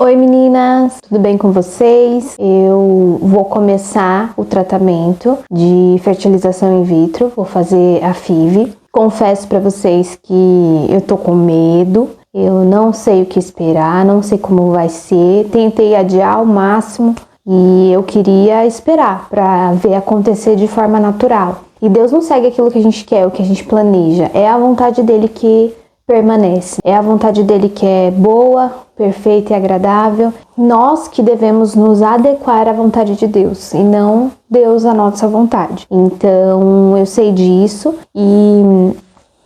Oi meninas, tudo bem com vocês? Eu vou começar o tratamento de fertilização in vitro, vou fazer a FIV. Confesso para vocês que eu tô com medo, eu não sei o que esperar, não sei como vai ser. Tentei adiar ao máximo e eu queria esperar para ver acontecer de forma natural. E Deus não segue aquilo que a gente quer, o que a gente planeja, é a vontade dele que permanece. É a vontade dele que é boa, perfeita e agradável. Nós que devemos nos adequar à vontade de Deus e não Deus à nossa vontade. Então eu sei disso e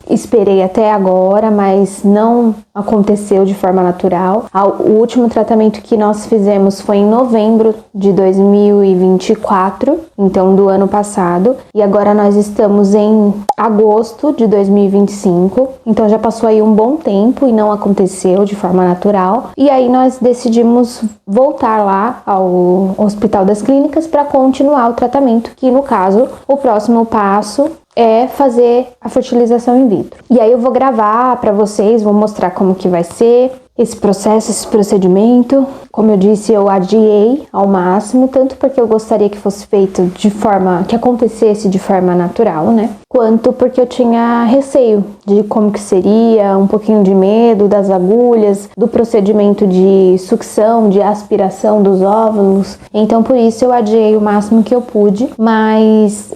esperei até agora, mas não aconteceu de forma natural. O último tratamento que nós fizemos foi em novembro de 2024, então do ano passado, e agora nós estamos em agosto de 2025, então já passou aí um bom tempo e não aconteceu de forma natural. E aí nós decidimos voltar lá ao Hospital das Clínicas para continuar o tratamento, que no caso, o próximo passo é fazer a fertilização in vitro. E aí eu vou gravar para vocês, vou mostrar como que vai ser esse processo, esse procedimento. Como eu disse, eu adiei ao máximo, tanto porque eu gostaria que fosse feito de forma, que acontecesse de forma natural, né? Quanto porque eu tinha receio de como que seria, um pouquinho de medo das agulhas, do procedimento de sucção, de aspiração dos óvulos. Então por isso eu adiei o máximo que eu pude, mas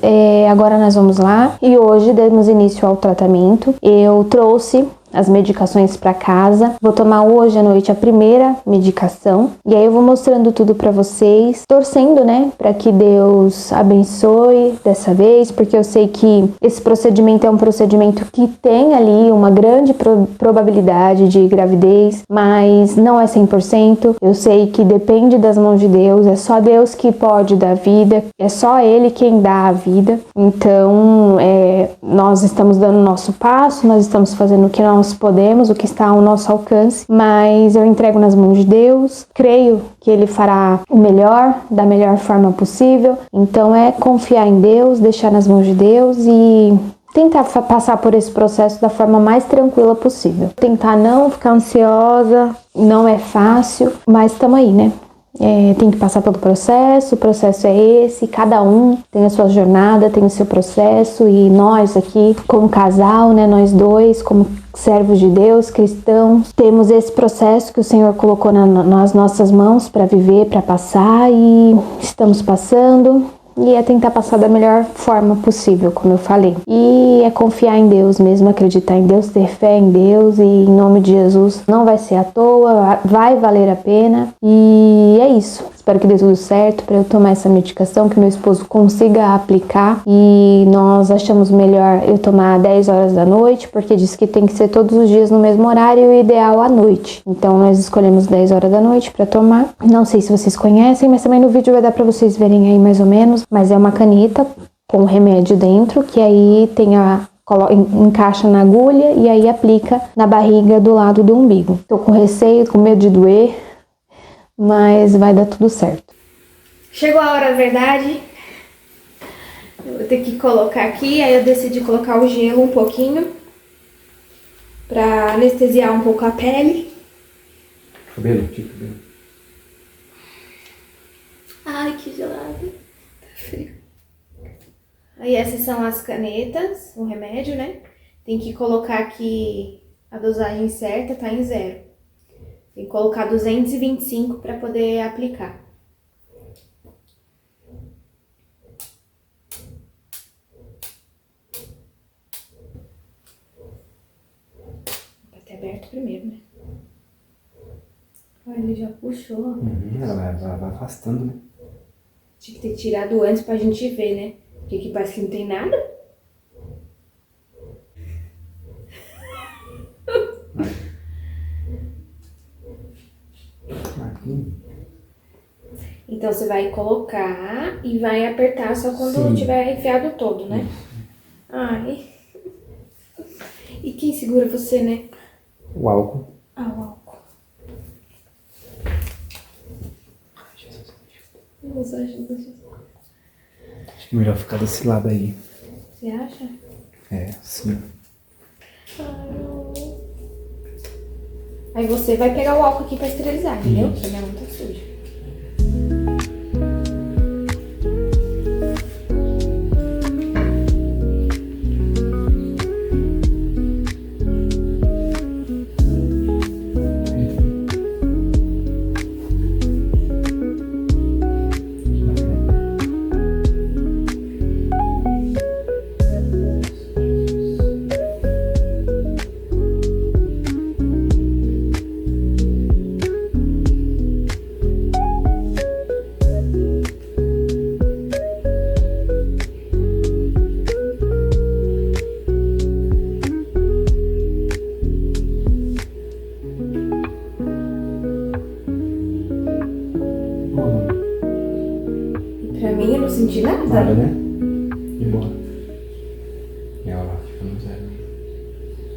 agora nós vamos lá e hoje demos início ao tratamento. Eu trouxe as medicações para casa. Vou tomar hoje à noite a primeira medicação e aí eu vou mostrando tudo para vocês, torcendo, né, para que Deus abençoe dessa vez, porque eu sei que esse procedimento é um procedimento que tem ali uma grande probabilidade de gravidez, mas não é 100%. Eu sei que depende das mãos de Deus, é só Deus que pode dar vida, é só Ele quem dá a vida. Então, nós estamos dando o nosso passo, nós estamos fazendo o que nós podemos, o que está ao nosso alcance, mas eu entrego nas mãos de Deus, creio que Ele fará o melhor, da melhor forma possível. Então é confiar em Deus, deixar nas mãos de Deus e tentar passar por esse processo da forma mais tranquila possível. Tentar não ficar ansiosa, não é fácil, mas estamos aí, né? Tem que passar pelo processo, o processo é esse, cada um tem a sua jornada, tem o seu processo, e nós aqui, como casal, né, nós dois, como servos de Deus, cristãos, temos esse processo que o Senhor colocou nas nossas mãos para viver, para passar, e estamos passando. E é tentar passar da melhor forma possível, como eu falei. E é confiar em Deus mesmo, acreditar em Deus, ter fé em Deus, e em nome de Jesus não vai ser à toa, vai valer a pena. E é isso. Espero que dê tudo certo para eu tomar essa medicação, que meu esposo consiga aplicar. E nós achamos melhor eu tomar 10 horas da noite, porque diz que tem que ser todos os dias no mesmo horário e o ideal à noite. Então nós escolhemos 10 horas da noite para tomar. Não sei se vocês conhecem, mas também no vídeo vai dar para vocês verem aí mais ou menos. Mas é uma caneta com remédio dentro, que aí encaixa na agulha e aí aplica na barriga do lado do umbigo. Tô com receio, com medo de doer, mas vai dar tudo certo. Chegou a hora da verdade. Eu vou ter que colocar aqui, aí eu decidi colocar o gelo um pouquinho pra anestesiar um pouco a pele. Cabelo, tira o cabelo. Ai, que gelado. Tá frio. Aí essas são as canetas, o remédio, né? Tem que colocar aqui a dosagem certa, tá em 0. Tem que colocar 225 para poder aplicar. Vai ter aberto primeiro, né? Olha, ele já puxou. Ela vai afastando, né? Tinha que ter tirado antes pra gente ver, né? Porque aqui parece que não tem nada. Aqui. Então você vai colocar e vai apertar só quando tiver enfiado todo, né? Ai. E quem segura você, né? O álcool. Ah, o álcool. Deus ajuda, Jesus. Acho que é melhor ficar desse lado aí. Você acha? É, sim. Ai, não. Aí você vai pegar o álcool aqui pra esterilizar, entendeu? Porque minha mão tá suja. Pra mim, eu não senti nada. Nada, né? De boa. E ela lá, fica no zero.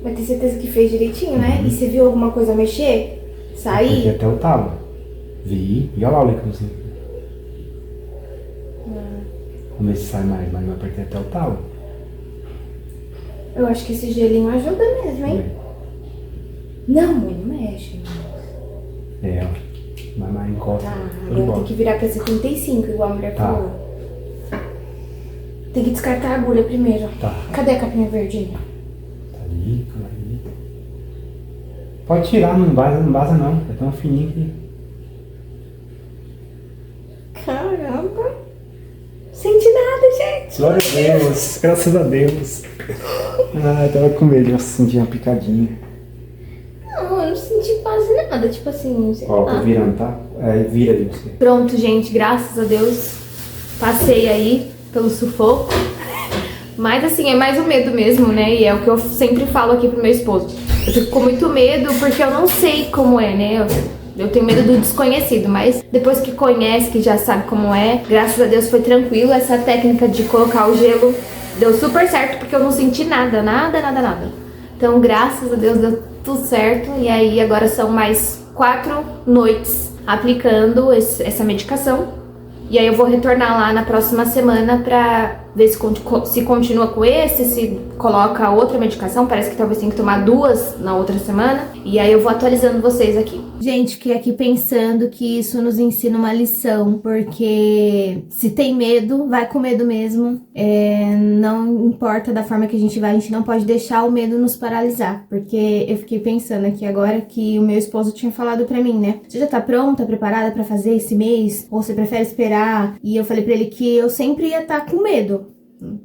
Mas tem certeza que fez direitinho, né? E você viu alguma coisa mexer? Apertei Sair? até o talo. Vi. E olha lá o líquidozinho. Vamos ver se sai mais, mas eu apertei até o talo. Eu acho que esse gelinho ajuda mesmo, hein? Não, mãe, não mexe. É, ó. Vai mais encosta. Tá, Show de agora bola. tem que virar pra 75, igual a mulher Tá. falou. Tem que descartar a agulha primeiro. Tá. Cadê a capinha verdinha? Tá ali, calma aí. Pode tirar, não vaza não. É tão fininho que. Caramba! Senti nada, gente! Glória a Deus, graças a Deus. Ah, eu tava com medo de sentir uma picadinha. Não, eu não senti quase nada. Tipo assim, sei Ó, lá. tô virando, tá? É, vira de você. Pronto, gente, graças a Deus. Passei aí pelo sufoco. Mas assim, é mais o medo mesmo, né? E é o que eu sempre falo aqui pro meu esposo. Eu fico com muito medo porque eu não sei como é, né? Eu tenho medo do desconhecido, mas depois que conhece, que já sabe como é, graças a Deus foi tranquilo. Essa técnica de colocar o gelo deu super certo porque eu não senti nada. Então, graças a Deus deu tudo certo. E aí, agora são mais 4 noites aplicando essa medicação. E aí eu vou retornar lá na próxima semana pra ver se continua com esse, se coloca outra medicação. Parece que talvez tenha que tomar 2 na outra semana. E aí eu vou atualizando vocês aqui. Gente, fiquei aqui pensando que isso nos ensina uma lição. Porque se tem medo, vai com medo mesmo. Não importa da forma que a gente gente não pode deixar o medo nos paralisar. Porque eu fiquei pensando aqui agora que o meu esposo tinha falado pra mim, né? Você já tá pronta, preparada pra fazer esse mês? Ou você prefere esperar? E eu falei pra ele que eu sempre ia estar com medo.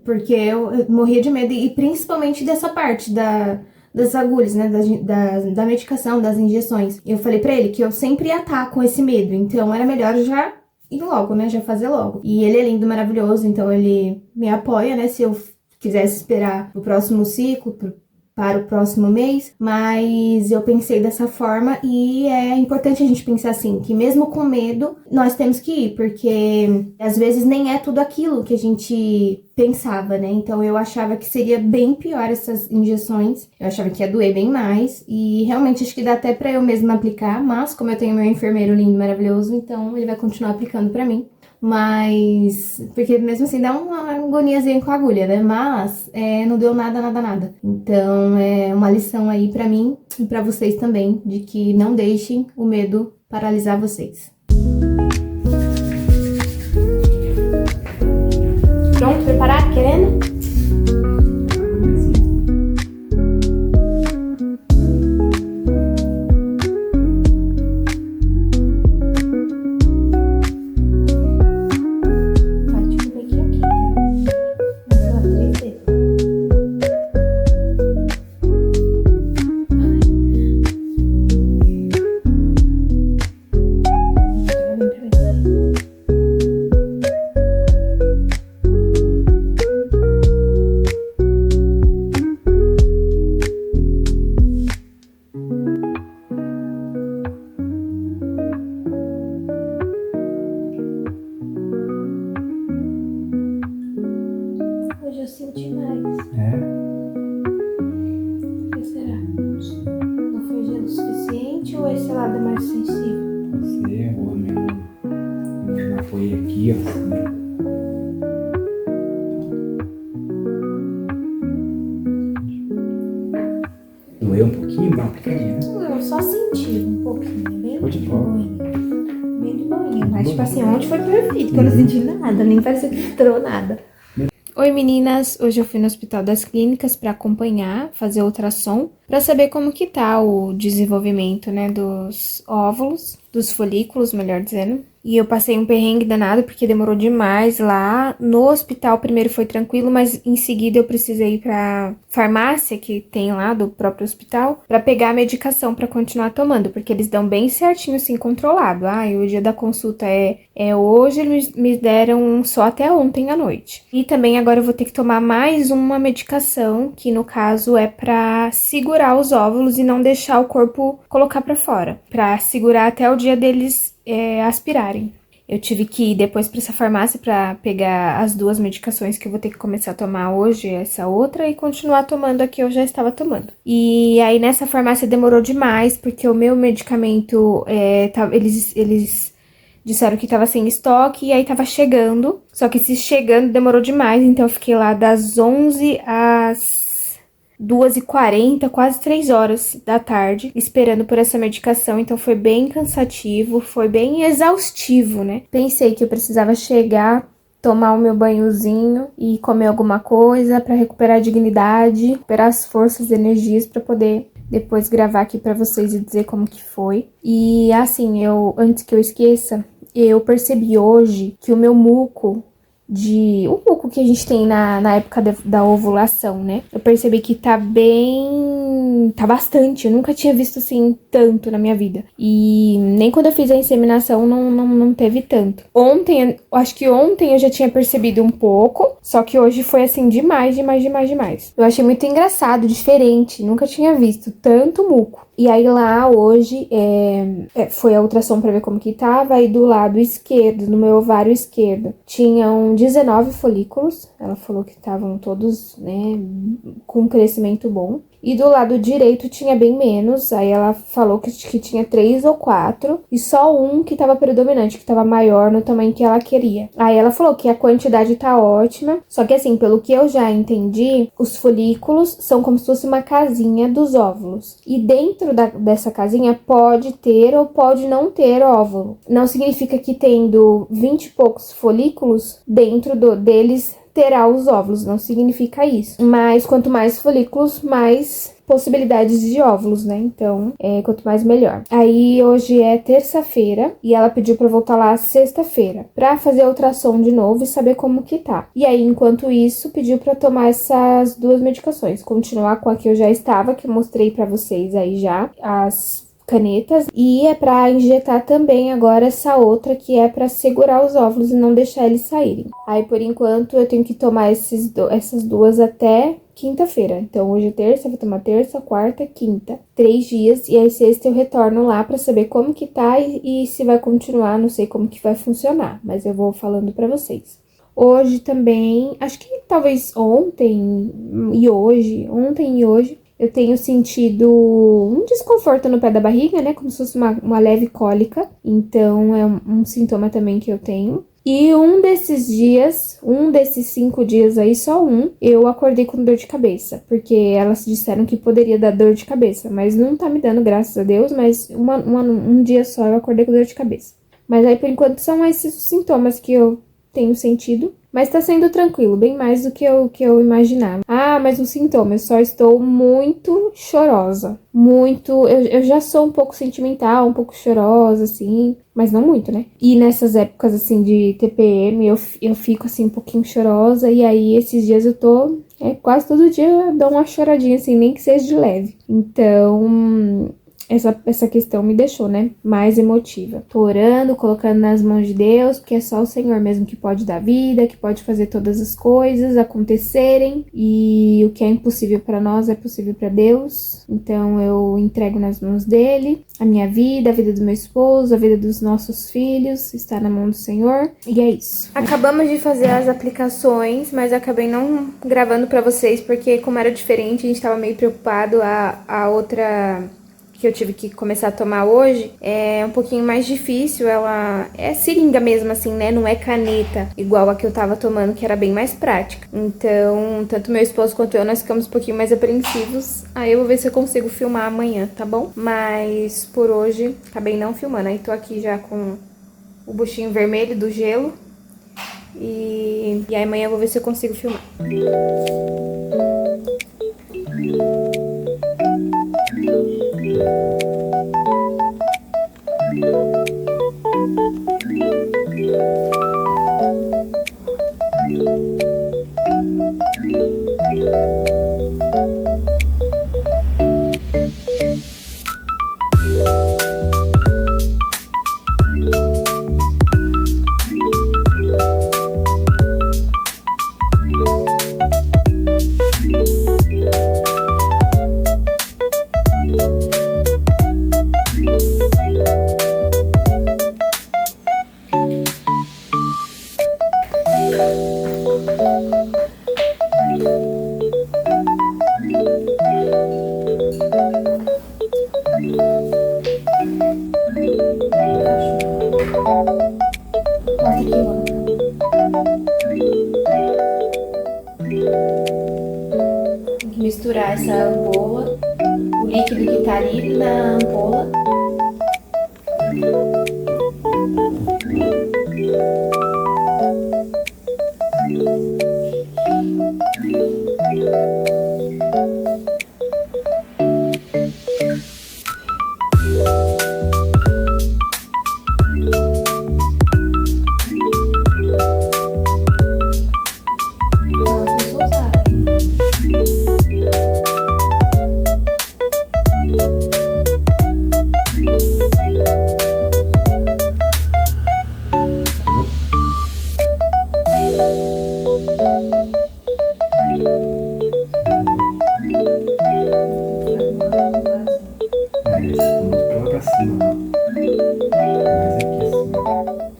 Porque eu morria de medo. E principalmente dessa parte das agulhas, né? Da medicação, das injeções. Eu falei pra ele que eu sempre ia estar com esse medo. Então era melhor já ir logo, né? Já fazer logo. E ele é lindo, maravilhoso. Então ele me apoia, né? Se eu quisesse esperar o próximo ciclo, para o próximo mês, mas eu pensei dessa forma e é importante a gente pensar assim, que mesmo com medo, nós temos que ir, porque às vezes nem é tudo aquilo que a gente pensava, né? Então eu achava que seria bem pior essas injeções, eu achava que ia doer bem mais e realmente acho que dá até pra eu mesma aplicar, mas como eu tenho meu enfermeiro lindo, maravilhoso, então ele vai continuar aplicando pra mim. Mas, porque mesmo assim dá uma agoniazinha com a agulha, né? Mas não deu nada. Então é uma lição aí pra mim e pra vocês também, de que não deixem o medo paralisar vocês. Pronto, preparado? Querendo? Hoje eu senti mais. É? O que será? Não foi gelo suficiente ou esse lado é mais sensível? Você, ou mesmo. Eu apoiei aqui, ó. Assim. Doeu um pouquinho, dá uma picadinha, né? Eu só senti. Mas, tipo assim, ontem foi perfeito, que eu não senti nada, nem pareceu que entrou nada. Oi meninas, hoje eu fui no Hospital das Clínicas para acompanhar, fazer ultrassom, para saber como que tá o desenvolvimento, né, dos óvulos, dos folículos, melhor dizendo. E eu passei um perrengue danado porque demorou demais lá. No hospital primeiro foi tranquilo, mas em seguida eu precisei ir pra farmácia que tem lá do próprio hospital para pegar a medicação para continuar tomando, porque eles dão bem certinho assim controlado. Ah, e o dia da consulta é hoje, eles me deram só até ontem à noite. E também agora eu vou ter que tomar mais uma medicação, que no caso é para segurar os óvulos e não deixar o corpo colocar para fora, para segurar até o dia deles aspirarem. Eu tive que ir depois para essa farmácia para pegar as duas medicações que eu vou ter que começar a tomar hoje, essa outra, e continuar tomando a que eu já estava tomando. E aí nessa farmácia demorou demais, porque o meu medicamento, eles disseram que tava sem estoque e aí tava chegando. Só que esse chegando demorou demais, então eu fiquei lá das 11 às 2h40, quase 3 horas da tarde, esperando por essa medicação. Então foi bem cansativo, foi bem exaustivo, né? Pensei que eu precisava chegar, tomar o meu banhozinho e comer alguma coisa pra recuperar a dignidade, recuperar as forças e energias pra poder depois gravar aqui pra vocês e dizer como que foi. E assim, antes que eu esqueça, eu percebi hoje que o meu muco o muco que a gente tem na época da ovulação, né? Eu percebi que tá bastante. Eu nunca tinha visto assim tanto na minha vida. E nem quando eu fiz a inseminação não teve tanto. Acho que ontem eu já tinha percebido um pouco, só que hoje foi assim demais. Eu achei muito engraçado, diferente. Nunca tinha visto tanto muco. E aí lá hoje foi a ultrassom pra ver como que tava. E do lado esquerdo, no meu ovário esquerdo, tinham 19 folículos. Ela falou que estavam todos, né, com crescimento bom. E do lado direito tinha bem menos. Aí ela falou que tinha 3 ou 4. E só um que tava predominante, que tava maior no tamanho que ela queria. Aí ela falou que a quantidade tá ótima. Só que assim, pelo que eu já entendi, os folículos são como se fosse uma casinha dos óvulos. E dentro dessa casinha pode ter ou pode não ter óvulo. Não significa que tendo 20 e poucos folículos, dentro deles terá os óvulos, não significa isso. Mas quanto mais folículos, mais possibilidades de óvulos, né? Então, quanto mais melhor. Aí hoje é terça-feira e ela pediu pra eu voltar lá sexta-feira pra fazer a ultrassom de novo e saber como que tá. E aí, enquanto isso, pediu pra eu tomar essas duas medicações, continuar com a que eu já estava, que eu mostrei pra vocês aí já, as canetas, e é pra injetar também agora essa outra que é pra segurar os óvulos e não deixar eles saírem. Aí, por enquanto, eu tenho que tomar essas duas até quinta-feira. Então, hoje é terça, vou tomar terça, quarta, quinta. 3 dias, e aí sexta eu retorno lá pra saber como que tá e se vai continuar, não sei como que vai funcionar, mas eu vou falando pra vocês. Hoje também, acho que talvez ontem e hoje, eu tenho sentido um desconforto no pé da barriga, né? Como se fosse uma leve cólica. Então, é um sintoma também que eu tenho. E um desses 5 dias aí, só eu acordei com dor de cabeça. Porque elas disseram que poderia dar dor de cabeça. Mas não tá me dando, graças a Deus. Mas um dia só eu acordei com dor de cabeça. Mas aí, por enquanto, são esses os sintomas que eu tenho sentido. Mas tá sendo tranquilo, bem mais do que eu imaginava. Ah, mas um sintoma, eu só estou muito chorosa. Muito, eu já sou um pouco sentimental, um pouco chorosa, assim, mas não muito, né? E nessas épocas, assim, de TPM, eu fico, assim, um pouquinho chorosa. E aí, esses dias eu tô, quase todo dia eu dou uma choradinha, assim, nem que seja de leve. Então, essa questão me deixou, né, mais emotiva. Tô orando, colocando nas mãos de Deus, porque é só o Senhor mesmo que pode dar vida, que pode fazer todas as coisas acontecerem, e o que é impossível pra nós é possível pra Deus. Então eu entrego nas mãos dele, a minha vida, a vida do meu esposo, a vida dos nossos filhos, está na mão do Senhor, e é isso. Acabamos de fazer as aplicações, mas eu acabei não gravando pra vocês, porque como era diferente, a gente tava meio preocupado. A outra que eu tive que começar a tomar hoje é um pouquinho mais difícil. Ela é seringa mesmo, assim, né? Não é caneta igual a que eu tava tomando, que era bem mais prática. Então, tanto meu esposo quanto eu, nós ficamos um pouquinho mais apreensivos. Aí eu vou ver se eu consigo filmar amanhã, tá bom? Mas por hoje, acabei não filmando. Aí tô aqui já com o buchinho vermelho do gelo. E aí amanhã eu vou ver se eu consigo filmar. Tem que misturar essa ampola, o líquido que tá ali na ampola.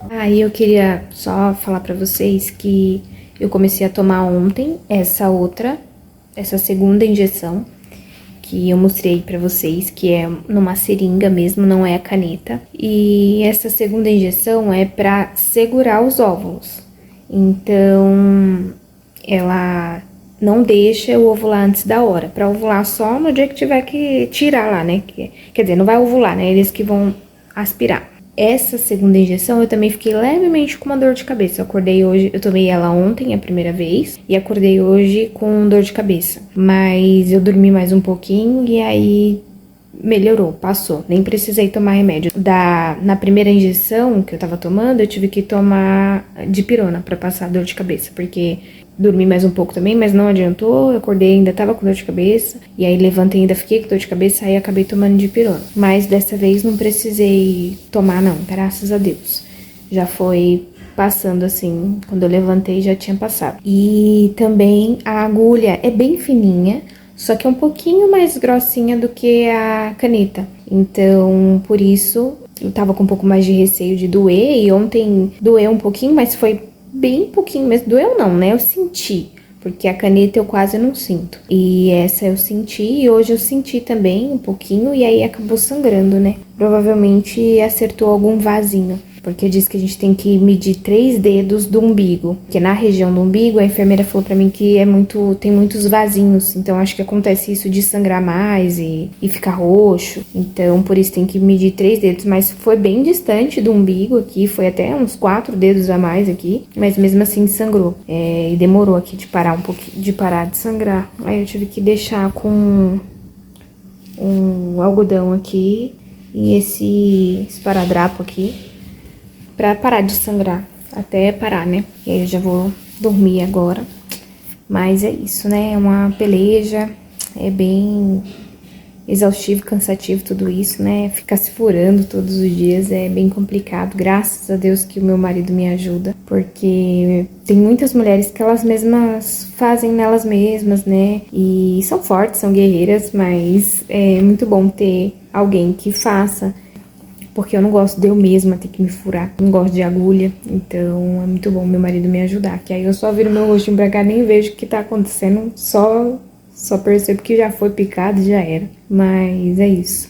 Aí eu queria só falar pra vocês que eu comecei a tomar ontem essa segunda injeção, que eu mostrei pra vocês, que é numa seringa mesmo, não é a caneta. E essa segunda injeção é pra segurar os óvulos. Então, ela não deixa eu ovular antes da hora. Pra ovular só no dia que tiver que tirar lá, né? Quer dizer, não vai ovular, né? Eles que vão aspirar. Essa segunda injeção eu também fiquei levemente com uma dor de cabeça. Eu acordei hoje, eu tomei ela ontem a primeira vez e acordei hoje com dor de cabeça. Mas eu dormi mais um pouquinho e aí melhorou, passou. Nem precisei tomar remédio. Na primeira injeção que eu tava tomando, eu tive que tomar dipirona pra passar a dor de cabeça, porque dormi mais um pouco também, mas não adiantou. Eu acordei, ainda tava com dor de cabeça. E aí levantei, ainda fiquei com dor de cabeça. Aí acabei tomando dipirona. Mas dessa vez não precisei tomar não, graças a Deus. Já foi passando assim, quando eu levantei já tinha passado. E também a agulha é bem fininha, só que é um pouquinho mais grossinha do que a caneta. Então, por isso, eu tava com um pouco mais de receio de doer. E ontem doeu um pouquinho, mas foi bem pouquinho mesmo. Doeu não, né? Eu senti, porque a caneta eu quase não sinto. E essa eu senti, e hoje eu senti também um pouquinho, e aí acabou sangrando, né? Provavelmente acertou algum vasinho, porque diz que a gente tem que medir 3 dedos do umbigo, porque na região do umbigo a enfermeira falou pra mim que tem muitos vasinhos, então acho que acontece isso de sangrar mais e ficar roxo, então por isso tem que medir 3 dedos, mas foi bem distante do umbigo aqui, foi até uns 4 dedos a mais aqui, mas mesmo assim sangrou, e demorou aqui de parar um pouquinho, de parar de sangrar, aí eu tive que deixar com um algodão aqui e esse esparadrapo aqui, pra parar de sangrar, até parar, né? E aí eu já vou dormir agora. Mas é isso, né? É uma peleja, é bem exaustivo, cansativo tudo isso, né? Ficar se furando todos os dias é bem complicado. Graças a Deus que o meu marido me ajuda, porque tem muitas mulheres que elas mesmas fazem nelas mesmas, né? E são fortes, são guerreiras, mas é muito bom ter alguém que faça, porque eu não gosto de eu mesma ter que me furar, não gosto de agulha, então é muito bom meu marido me ajudar, que aí eu só viro meu rostinho pra cá, nem vejo o que tá acontecendo, só percebo que já foi picado e já era. Mas é isso,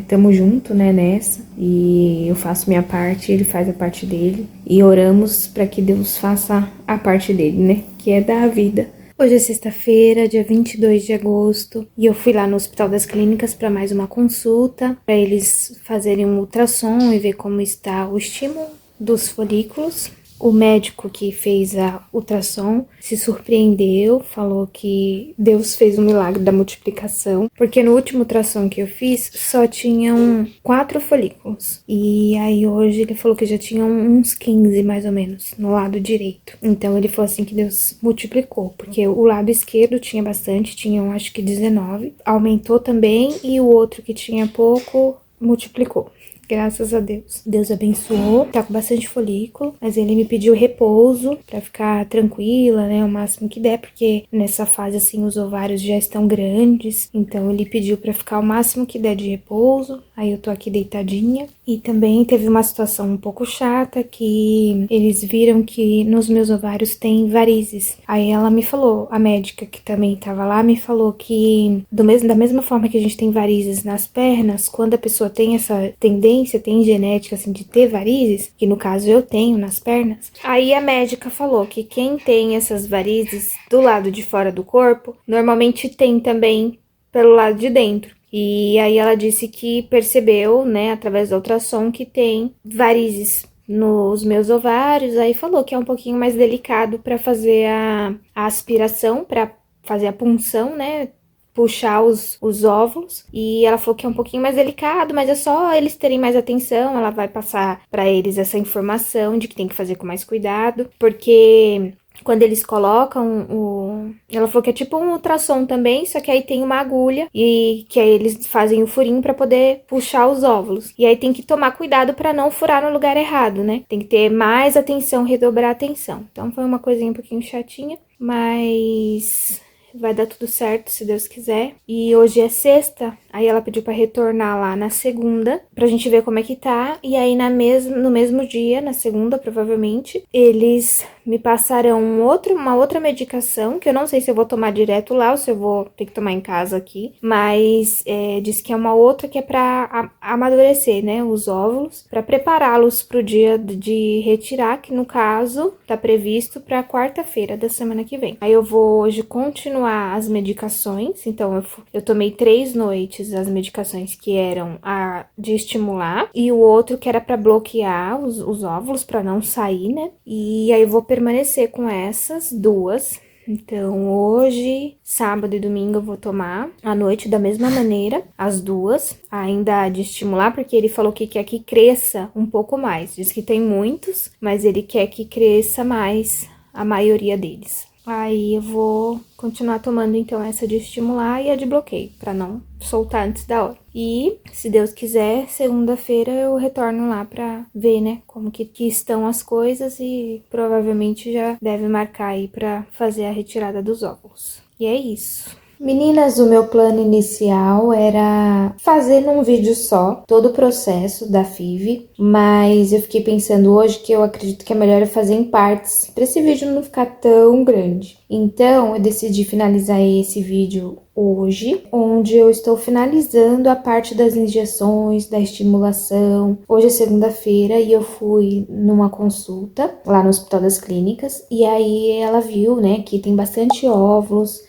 tamo junto, né, nessa, e eu faço minha parte, ele faz a parte dele, e oramos pra que Deus faça a parte dele, né, que é dar a vida. Hoje é sexta-feira, dia 22 de agosto, e eu fui lá no Hospital das Clínicas para mais uma consulta, para eles fazerem um ultrassom e ver como está o estímulo dos folículos. O médico que fez a ultrassom se surpreendeu, falou que Deus fez o milagre da multiplicação, porque no último ultrassom que eu fiz só tinham 4 folículos. E aí hoje ele falou que já tinham uns 15 mais ou menos no lado direito. Então ele falou assim que Deus multiplicou, porque o lado esquerdo tinha bastante, tinham acho que 19, aumentou também, e o outro que tinha pouco multiplicou. Graças a Deus. Deus abençoou, tá com bastante folículo, mas ele me pediu repouso pra ficar tranquila, né, o máximo que der, porque nessa fase, assim, os ovários já estão grandes, então ele pediu pra ficar o máximo que der de repouso, aí eu tô aqui deitadinha. E também teve uma situação um pouco chata, que eles viram que nos meus ovários tem varizes. Aí ela me falou, a médica que também tava lá, me falou que da mesma forma que a gente tem varizes nas pernas, quando a pessoa tem essa tendência, tem genética assim de ter varizes, que no caso eu tenho nas pernas, aí a médica falou que quem tem essas varizes do lado de fora do corpo, normalmente tem também pelo lado de dentro. E aí ela disse que percebeu, né, através do ultrassom, que tem varizes nos meus ovários. Aí falou que é um pouquinho mais delicado para fazer a aspiração, para fazer a punção, né, puxar os óvulos. E ela falou que é um pouquinho mais delicado, mas é só eles terem mais atenção. Ela vai passar para eles essa informação de que tem que fazer com mais cuidado, porque quando eles colocam ela falou que é tipo um ultrassom também, só que aí tem uma agulha e que aí eles fazem o furinho pra poder puxar os óvulos. E aí tem que tomar cuidado pra não furar no lugar errado, né? Tem que ter mais atenção, redobrar a atenção. Então foi uma coisinha um pouquinho chatinha, mas vai dar tudo certo, se Deus quiser. E hoje é sexta, aí ela pediu pra retornar lá na segunda, pra gente ver como é que tá. E aí no mesmo dia, na segunda, provavelmente, eles me passarão uma outra medicação, que eu não sei se eu vou tomar direto lá ou se eu vou ter que tomar em casa aqui. Mas diz que é uma outra que é pra amadurecer, né, os óvulos, pra prepará-los pro dia de retirar, que no caso tá previsto pra quarta-feira da semana que vem. Aí eu vou hoje continuar as medicações, então eu tomei 3 noites as medicações que eram a de estimular e o outro que era pra bloquear os óvulos, pra não sair, né? E aí eu vou permanecer com essas 2. Então hoje, sábado e domingo eu vou tomar à noite da mesma maneira, as 2, ainda a de estimular, porque ele falou que quer que cresça um pouco mais. Diz que tem muitos, mas ele quer que cresça mais a maioria deles. Aí eu vou continuar tomando então essa de estimular e a de bloqueio, pra não soltar antes da hora. E, se Deus quiser, segunda-feira eu retorno lá pra ver, né, como que estão as coisas e provavelmente já deve marcar aí pra fazer a retirada dos óvulos. E é isso. Meninas, o meu plano inicial era fazer num vídeo só todo o processo da FIV, mas eu fiquei pensando hoje que eu acredito que é melhor eu fazer em partes, para esse vídeo não ficar tão grande. Então, eu decidi finalizar esse vídeo hoje, onde eu estou finalizando a parte das injeções, da estimulação. Hoje é segunda-feira e eu fui numa consulta lá no Hospital das Clínicas, e aí ela viu, né, que tem bastante óvulos.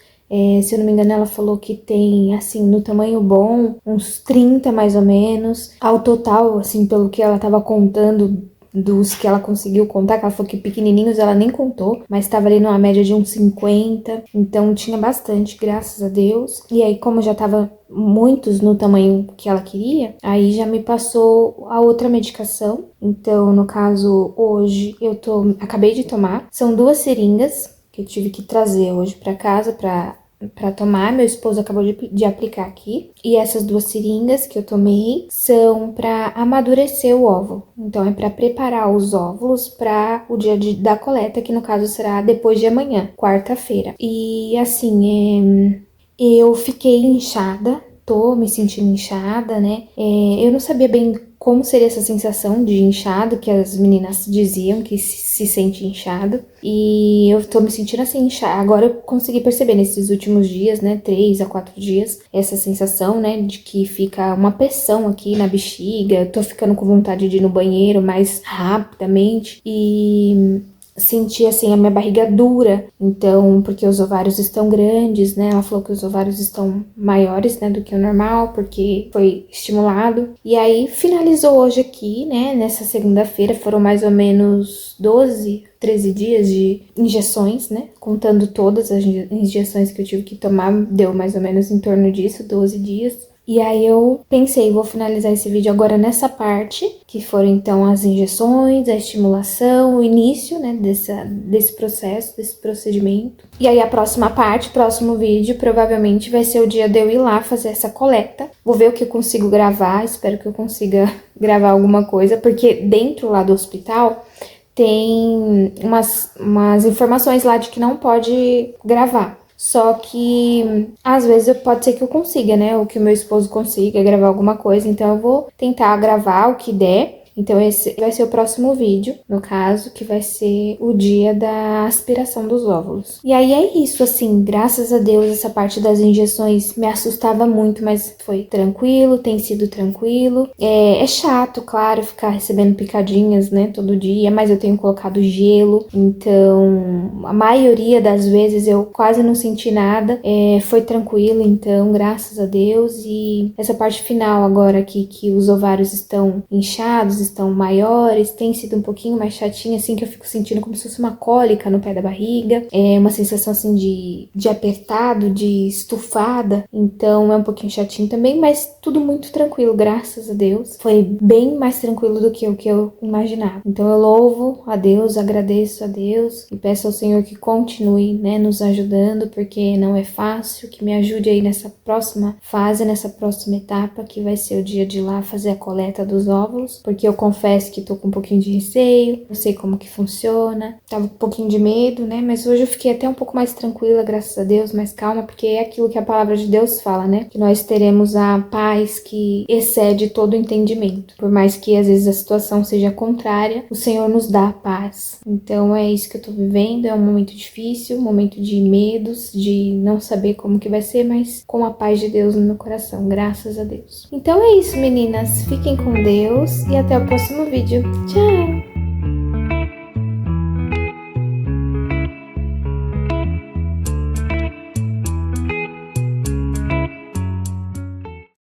Se eu não me engano, ela falou que tem, assim, no tamanho bom, uns 30 mais ou menos. Ao total, assim, pelo que ela tava contando, dos que ela conseguiu contar, que ela falou que pequenininhos ela nem contou, mas tava ali numa média de uns 50, então tinha bastante, graças a Deus. E aí, como já tava muitos no tamanho que ela queria, aí já me passou a outra medicação. Então, no caso, hoje acabei de tomar, são 2 seringas que eu tive que trazer hoje pra casa pra tomar. Meu esposo acabou de aplicar aqui. E essas 2 seringas que eu tomei são pra amadurecer o óvulo. Então, é pra preparar os óvulos pra o dia da coleta, que no caso será depois de amanhã, quarta-feira. E assim, eu fiquei inchada, tô me sentindo inchada, né? Eu não sabia bem como seria essa sensação de inchado, que as meninas diziam que se sente inchado. E eu tô me sentindo assim, inchada. Agora eu consegui perceber nesses últimos dias, né, 3 a 4 dias, essa sensação, né, de que fica uma pressão aqui na bexiga. Eu tô ficando com vontade de ir no banheiro mais rapidamente. E senti assim a minha barriga dura, então, porque os ovários estão grandes, né? Ela falou que os ovários estão maiores, né, do que o normal, porque foi estimulado. E aí finalizou hoje aqui, né, nessa segunda-feira, foram mais ou menos 12, 13 dias de injeções, né? Contando todas as injeções que eu tive que tomar, deu mais ou menos em torno disso, 12 dias. E aí eu pensei, vou finalizar esse vídeo agora nessa parte, que foram então as injeções, a estimulação, o início, né, desse processo, desse procedimento. E aí a próxima parte, próximo vídeo, provavelmente vai ser o dia de eu ir lá fazer essa coleta. Vou ver o que eu consigo gravar, espero que eu consiga gravar alguma coisa, porque dentro lá do hospital tem umas informações lá de que não pode gravar. Só que às vezes pode ser que eu consiga, né? Ou que o meu esposo consiga gravar alguma coisa. Então eu vou tentar gravar o que der. Então esse vai ser o próximo vídeo, no caso, que vai ser o dia da aspiração dos óvulos. E aí é isso, assim, graças a Deus essa parte das injeções me assustava muito, mas foi tranquilo, tem sido tranquilo. É chato, claro, ficar recebendo picadinhas, né, todo dia, mas eu tenho colocado gelo, então a maioria das vezes eu quase não senti nada, foi tranquilo, então graças a Deus. E essa parte final agora aqui, que os ovários estão inchados, estão maiores, tem sido um pouquinho mais chatinha, assim, que eu fico sentindo como se fosse uma cólica no pé da barriga, uma sensação assim de apertado, de estufada, então é um pouquinho chatinho também, mas tudo muito tranquilo, graças a Deus. Foi bem mais tranquilo do que o que eu imaginava. Então eu louvo a Deus, agradeço a Deus e peço ao Senhor que continue, né, nos ajudando, porque não é fácil, que me ajude aí nessa próxima fase, nessa próxima etapa, que vai ser o dia de ir lá fazer a coleta dos óvulos, porque eu confesso que tô com um pouquinho de receio, não sei como que funciona, tava com um pouquinho de medo, né, mas hoje eu fiquei até um pouco mais tranquila, graças a Deus, mais calma, porque é aquilo que a palavra de Deus fala, né, que nós teremos a paz que excede todo o entendimento, por mais que às vezes a situação seja contrária, o Senhor nos dá a paz. Então é isso que eu tô vivendo, é um momento difícil, um momento de medos, de não saber como que vai ser, mas com a paz de Deus no meu coração, graças a Deus. Então é isso, meninas, fiquem com Deus e até o próximo vídeo. Tchau!